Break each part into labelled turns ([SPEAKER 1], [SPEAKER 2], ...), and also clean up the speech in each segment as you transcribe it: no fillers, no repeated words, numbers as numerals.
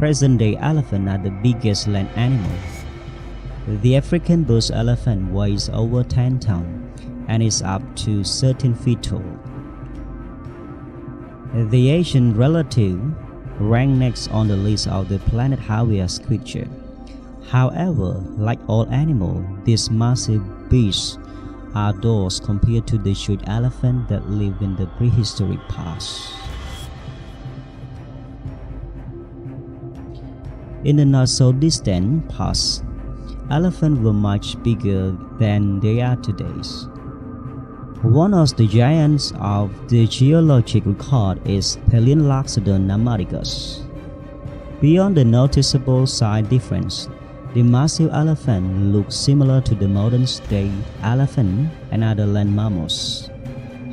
[SPEAKER 1] present-day elephants are the biggest land animal. The African bush elephant weighs over 10 tons and is up to 13 feet tall. The Asian relative ranks next on the list of the planet heaviest creature. However, like all animals, these massive beasts are dwarfs compared to the huge elephant that lived in the prehistoric past. In the not-so-distant past, elephants were much bigger than they are today. One of the giants of the geologic record is Paleolarctodon namadicus. Beyond the noticeable size difference, the massive elephant looks similar to the modern-day elephant and other land mammals.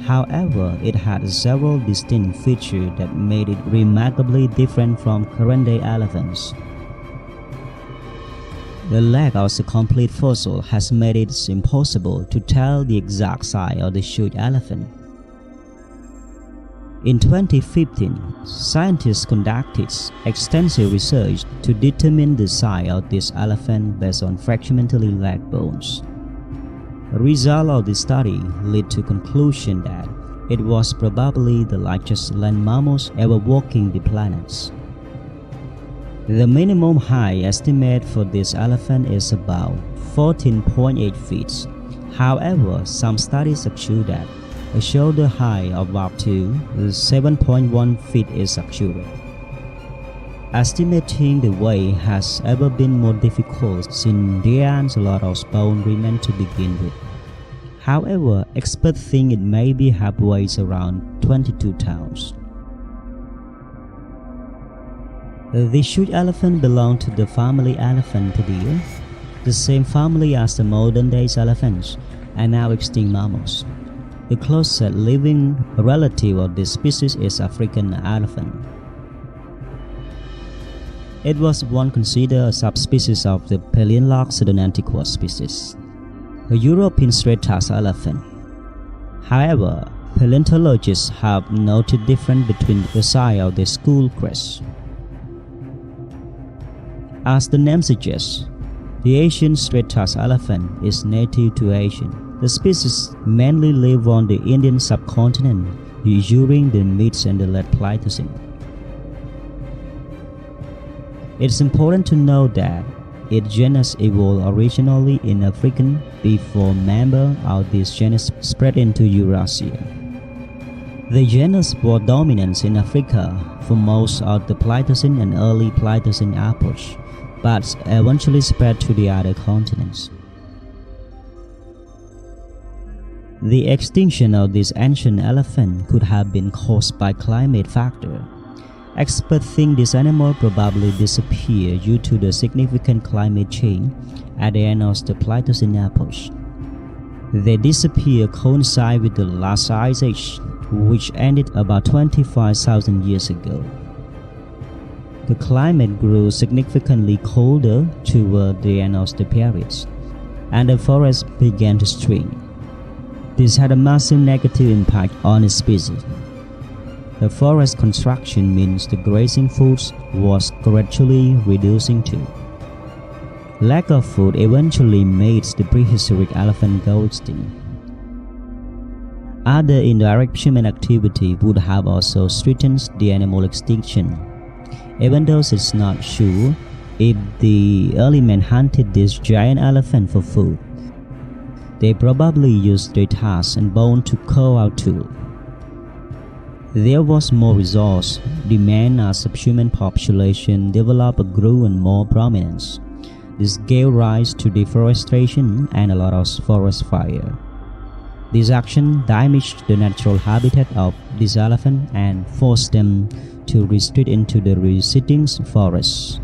[SPEAKER 1] However, it had several distinct features that made it remarkably different from current-day elephants. The lack of a complete fossil has made it impossible to tell the exact size of the huge elephant. In 2015, scientists conducted extensive research to determine the size of this elephant based on fragmentary leg bones. The result of the study led to the conclusion that it was probably the largest land mammals ever walking the planet. The minimum height estimate for this elephant is about 14.8 feet. However, some studies have shown that a shoulder height of up to 7.1 feet is accurate. Estimating the weight has ever been more difficult since there are a lot of bone remain to begin with. However, experts think it may be have weighs around 22 tons. The huge elephant belonged to the family Elephantidae, the same family as the modern-day elephants and now extinct mammals. The closest living relative of this species is African elephant. It was once considered a subspecies of the Paleolarctodon antiquus species, a European straight-tusked elephant. However, paleontologists have noted difference between the size of the skull crest. As the name suggests, the Asian straight-tusked elephant is native to Asia. The species mainly live on the Indian subcontinent during the mid and the late Pleistocene. It's important to note that its genus evolved originally in Africa before members of this genus spread into Eurasia. The genus was dominant in Africa for most of the Pleistocene and early Pleistocene epoch, but eventually spread to the other continents. The extinction of this ancient elephant could have been caused by climate factor. Experts think this animal probably disappeared due to the significant climate change at the end of the Pleistocene epoch. Their disappearance coincided with the last ice age, which ended about 25,000 years ago. The climate grew significantly colder toward the end of the period, and the forest began to shrink. This had a massive negative impact on the species. The forest construction means the grazing foods was gradually reducing too. Lack of food eventually made the prehistoric elephant go extinct. Other indirect human activity would have also strengthened the animal extinction. Even though it's not sure if the early men hunted this giant elephant for food, they probably used their tusks and bone to carve out tools. There was more resource demand as human population developed grew and more prominence. This gave rise to deforestation and a lot of forest fire. This action damaged the natural habitat of this elephant and forced them to retreat into the receding forests.